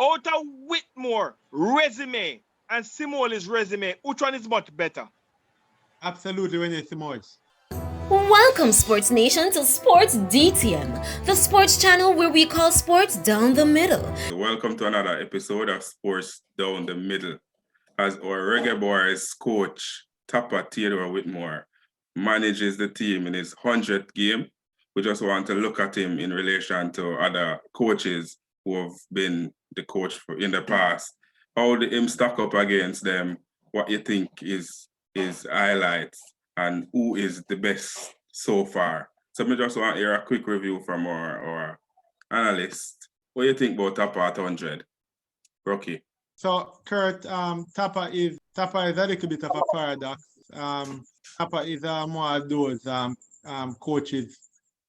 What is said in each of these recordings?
Out of Whitmore resume and Simole's resume, which one is much better? Absolutely, Renee Simoes. Welcome, Sports Nation, to Sports DTM, the sports channel where we call sports down the middle. Welcome to another episode of Sports Down the Middle. As our Reggae Boyz coach, Tappa Theodore Whitmore, manages the team in his 100th game, we just want to look at him in relation to other coaches who have been the coach in the past. How did him stack up against them? What you think is his highlights? And who is the best so far? So we just want to hear a quick review from our analyst. What do you think about Tappa at 100? Rocky. So, Kurt, Tappa is a little bit of a paradox. Tappa is more of those coaches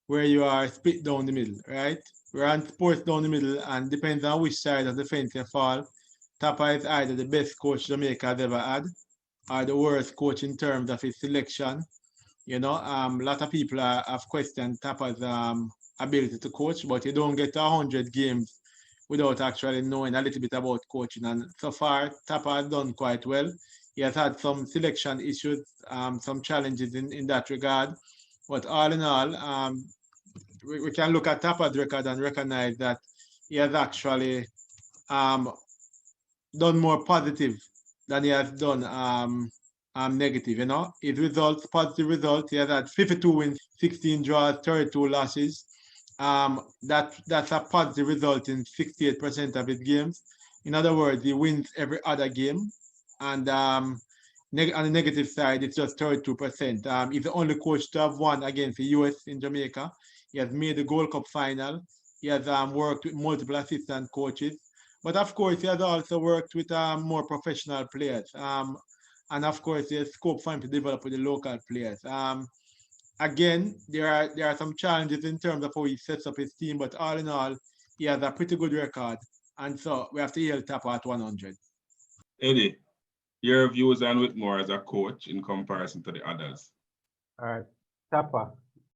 where you are split down the middle, right? We're on sports down the middle, and depends on which side of the fence you fall. Tappa is either the best coach Jamaica has ever had, or the worst coach in terms of his selection. You know, a lot of people have questioned Tappa's ability to coach, but you don't get 100 games without actually knowing a little bit about coaching. And so far, Tappa has done quite well. He has had some selection issues, some challenges in that regard. But all in all, we can look at Tappa's record and recognize that he has actually done more positive than he has done negative. You know, his results, positive results, he has had 52 wins, 16 draws, 32 losses. That's a positive result in 68% of his games. In other words, he wins every other game. And on the negative side, it's just 32%. He's the only coach to have won against the US in Jamaica. He has made the Gold Cup final. He has worked with multiple assistant coaches. But of course, he has also worked with more professional players. And of course, there's scope for him to develop with the local players. Again, there are some challenges in terms of how he sets up his team, but all in all, he has a pretty good record. And so we have to hail Tappa at 100. Eddie, your views on Whitmore as a coach in comparison to the others? All right, Tappa,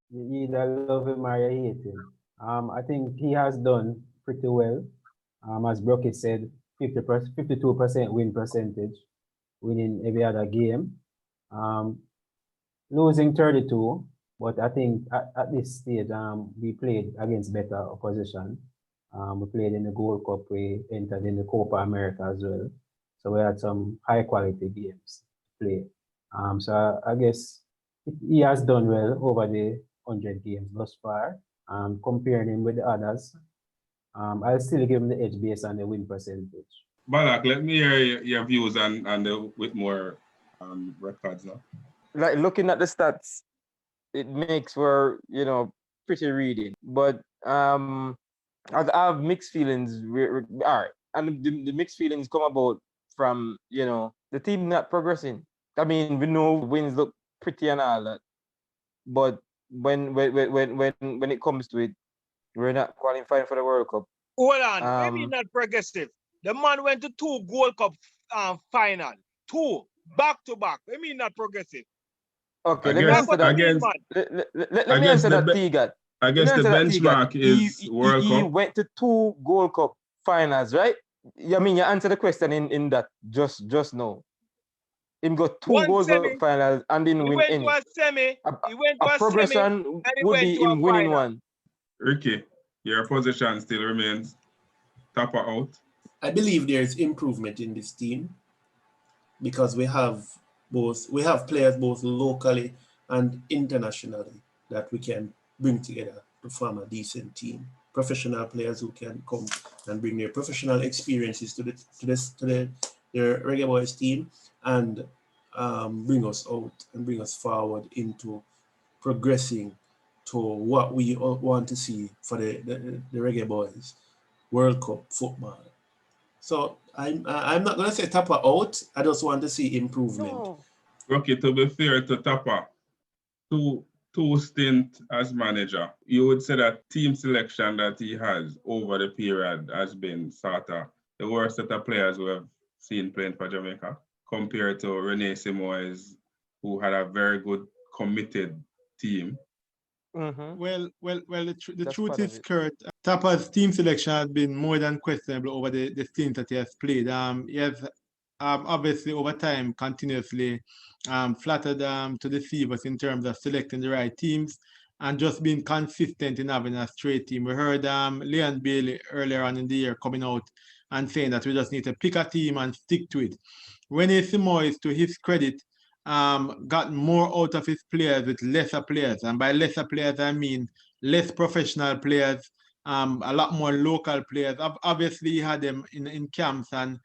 you either love him or you hate him. I think he has done pretty well. As Brocky said, 52% win percentage, winning every other game. Losing 32, but I think at this stage, we played against better opposition. We played in the Gold Cup, we entered in the Copa America as well. So we had some high quality games to play. So I guess he has done well over the 100 games thus far. Comparing him with the others, I'll still give him the edge based on the win percentage. Balak, let me hear your views on the Whitmore records now. Like looking at the stats, it makes for pretty reading. But I have mixed feelings. All right, and the mixed feelings come about from the team not progressing. I mean, we know wins look pretty and all that, but when it comes to it, we're not qualifying for the World Cup. Hold on, maybe not progressive. The man went to 2 Gold Cup final, 2 back to back. I mean not progressive. Okay, let me answer that, Tegan. I guess the benchmark is World Cup. He went to 2 Gold Cup finals, right? I mean, you answer the question in that just now. Him got 2 Gold Cup finals and didn't win any. He went to a semi. He went to a progression semi, would be him winning one. Ricky, your position still remains Tappa out. I believe there is improvement in this team because we have players both locally and internationally that we can bring together to form a decent team. Professional players who can come and bring their professional experiences to the Reggae Boyz team and bring us out and bring us forward into progressing to what we want to see for the Reggae Boyz World Cup football. So I'm not going to say Tappa out. I just want to see improvement. No. Rocky, to be fair to Tappa, two stints as manager, you would say that team selection that he has over the period has been sort of the worst set of players we have seen playing for Jamaica, compared to Renee Simoes, who had a very good committed team. Well, the That's truth part of is, it. Kurt, Tappa's team selection has been more than questionable over the stints that he has played. He has obviously over time continuously flattered to deceive us in terms of selecting the right teams and just being consistent in having a straight team. We heard Leon Bailey earlier on in the year coming out and saying that we just need to pick a team and stick to it. Renee Simoes, to his credit, got more out of his players with lesser players. And by lesser players, I mean less professional players, a lot more local players. Obviously, he had them in camps and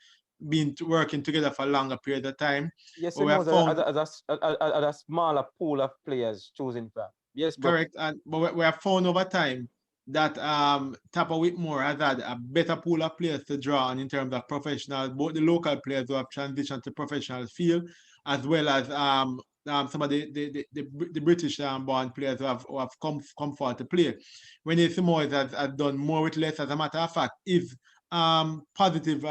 been working together for a longer period of time. Yes, But it we have was found, a smaller pool of players chosen from. Yes, bro. correct, but we have found over time that Tappa Whitmore has had a better pool of players to draw on in terms of professionals, both the local players who have transitioned to professional field, as well as some of the British born players who have come forward to play. Renee Simoes has done more with less. As a matter of fact, his positive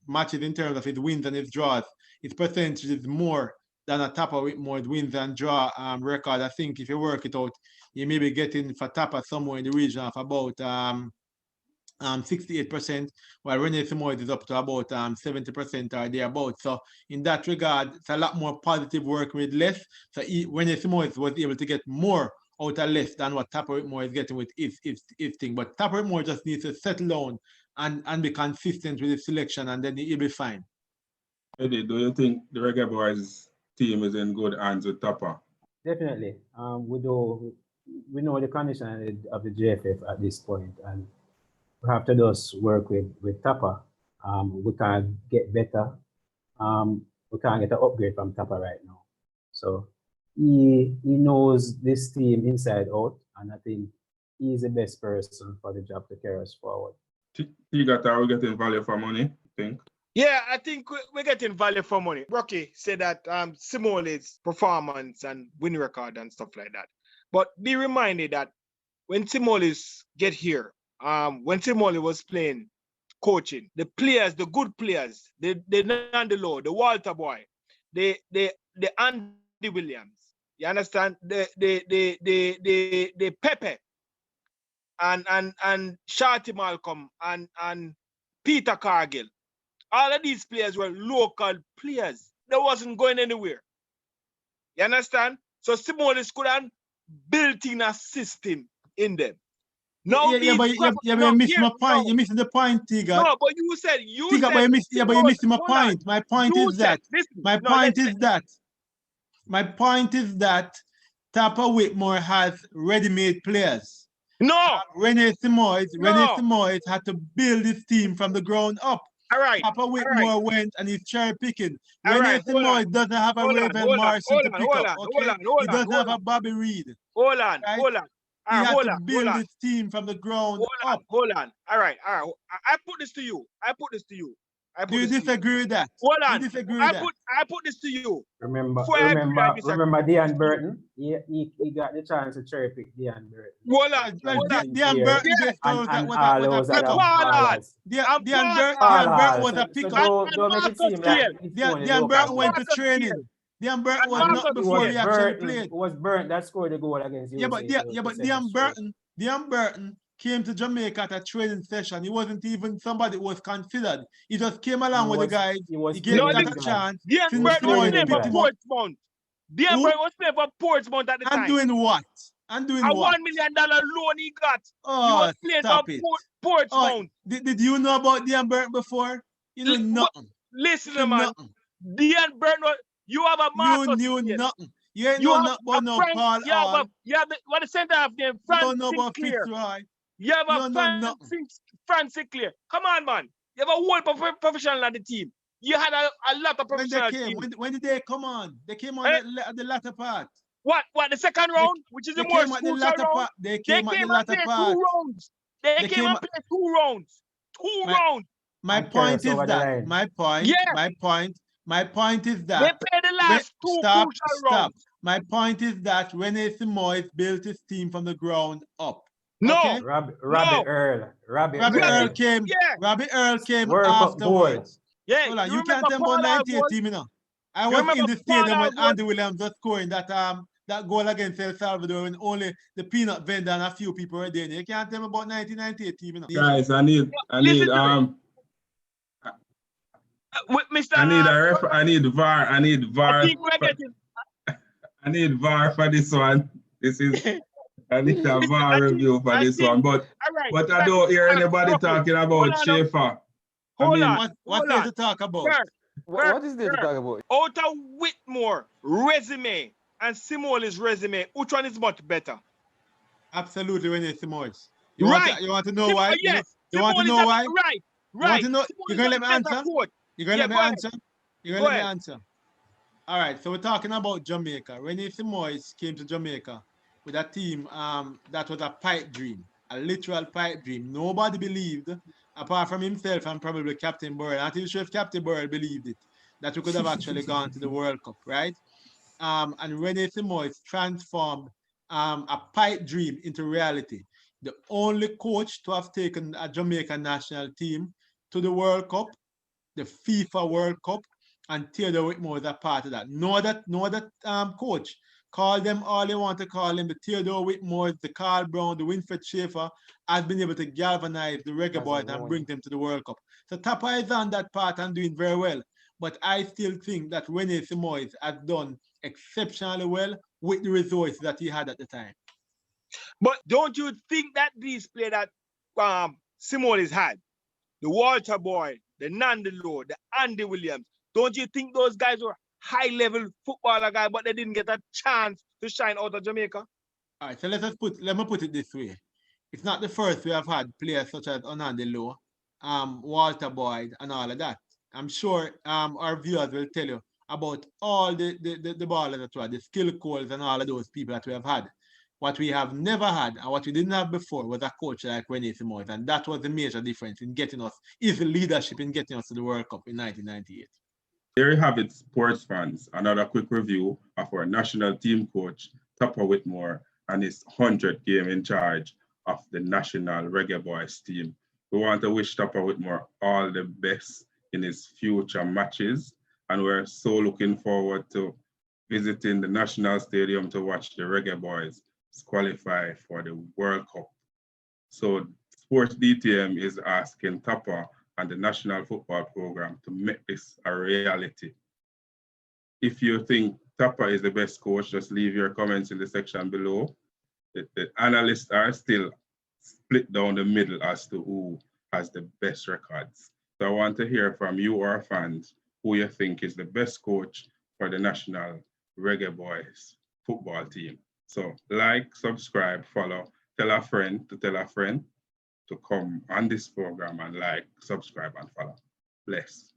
matches in terms of his wins and his draws, his percentage is more than a Tappa Whitmore wins and draw record. I think if you work it out, you may be getting for Tappa somewhere in the region of about 68%, while Renee Simoes is up to about 70% or thereabouts. So in that regard, it's a lot more positive work with less. So Renee Simoes was able to get more out of less than what Tappa Whitmore is getting with his thing. But Tappa Whitmore just needs to settle down and be consistent with his selection, and then he'll be fine. Eddie, do you think the Reggae Boyz team is in good hands with Tappa? Definitely. We know the condition of the JFF at this point, and we have to just work with Tappa. We can't get better. We can't get an upgrade from Tappa right now. So he knows this team inside out, and I think he's the best person for the job to carry us forward. Are we getting value for money, I think? Yeah, I think we're getting value for money. Rocky said that Simole's performance and win record and stuff like that. But be reminded that when Simole's get here, when Simole was playing, coaching, the players, the good players, the Nandelo, the Walter Boy, the Andy Williams, you understand? The Pepe and Shorty Malcolm and Peter Cargill. All of these players were local players. They wasn't going anywhere. You understand? So Simole's could have built in a system in them. No, you missed my point. You missed the point, Tiga. No, but you said Tiga, but you missed my point. My point is that. My point is that Tappa Whitmore has ready-made players. No. Renee Simoes had to build his team from the ground up. All right. Tappa Whitmore went and he's cherry picking. All Renee right, Simoes doesn't have a Raven Morrison to pick up. Okay, he doesn't have a Bobby Reed. Hold on. He had to build his team from the ground up. Hold on. All right. I put this to you. Do you disagree with that? Hold on. Do you disagree with that? I put this to you. Remember Dean Burton? He got the chance to cherry pick Dean Burton. Hold on. Dean Burton was a pickup. Don't make it seem like Dean Burton went to training. Dean Burton was not before he actually played. It was Burton that scored the goal against you. But Dean Burton came to Jamaica at a training session. He wasn't even somebody who was considered. He just came along with the guys. He gave him a chance. Dean Burton was playing for Portsmouth. Dean Burton was playing for Portsmouth at the time. And doing what? A $1 million loan he got. Oh, he was playing for Portsmouth. Did you know about Dean Burton before? You know nothing. Listen, man. Dean Burton, you have a master's. You knew nothing. You ain't know nothing about no Paul. You have the center half name, Frank Sinclair. You have a Frank Sinclair. Come on, man. You have a whole professional on the team. You had a lot of professional team. When did they come on? They came on at the latter part. What? The second round? Which is the more crucial round? They came at the latter part. 2 rounds. They came and played 2 rounds. 2 rounds. My point is that. My point is that. They played the last 2 crucial rounds. My point is that Renee Simoes built his team from the ground up. No. Okay? Robbie Earl came. Yeah. Robbie Earl came afterwards. afterwards. Yeah. You can't tell about 98 team, you know. I was in the stadium when Andy Williams was scoring that that goal against El Salvador when only the peanut vendor and a few people were there. You can't tell me about 1998 team, you know. Guys, I need Listen to me. With Mr. I need a ref, I need VAR, I need I VAR. think we're getting. I need VAR for this one. This is I need a Listen, VAR review for I this think- one. But All right. but I don't hear anybody Rocky, talking hold about on, Schaefer. I Hold mean, on. What's there to talk about? Sir, What is there to sir. talk about? Out of Whitmore resume and Simoli's resume, which one is much better? Absolutely, when it's Simoes. Right. You want to know why? Yes. You want to Simoli's know a- why? Right. You want Right. to know? Simoli's You're gonna a let me better answer? coach. You're gonna Yeah, let me go ahead. answer? You're Go gonna let me ahead. answer? All right, so we're talking about Jamaica. Rennie Simoes came to Jamaica with a team that was a pipe dream, a literal pipe dream. Nobody believed, apart from himself and probably Captain Burrell. I'm not sure if Captain Burrell believed it, that we could have actually gone to the World Cup, right? And Rennie Simoes transformed a pipe dream into reality. The only coach to have taken a Jamaican national team to the World Cup, the FIFA World Cup, and Theodore Whitmore is a part of that. No other coach. Call them all you want to call them. The Theodore Whitmore, the Carl Brown, the Winfred Schaefer has been able to galvanize the Reggae Boyz and bring them to the World Cup. So Tappa is on that part and doing very well. But I still think that Rennie Simoes has done exceptionally well with the resources that he had at the time. But don't you think that these players that Simoli's had, the Walter Boy, the Nandelo, the Andy Williams, don't you think those guys were high-level footballer guys, but they didn't get a chance to shine out of Jamaica? All right, so let me put it this way. It's not the first we have had players such as Onandelo, Walter Boyd, and all of that. I'm sure our viewers will tell you about all the ballers that we had, the skill calls and all of those people that we have had. What we have never had and what we didn't have before was a coach like Rennie Simoes, and that was the major difference in getting us, is the leadership in getting us to the World Cup in 1998. there you have it, sports fans. Another quick review of our national team coach, Tappa Whitmore, and his 100th game in charge of the national Reggae Boyz team. We want to wish Tappa Whitmore all the best in his future matches, and we're so looking forward to visiting the National Stadium to watch the Reggae Boyz qualify for the World Cup. So Sports DTM is asking Tappa and the National Football Program to make this a reality. If you think Tappa is the best coach, just leave your comments in the section below. The analysts are still split down the middle as to who has the best records. So I want to hear from you, our fans, who you think is the best coach for the National Reggae Boyz football team. So like, subscribe, follow, tell a friend to come on this program and like, subscribe, and follow. Bless.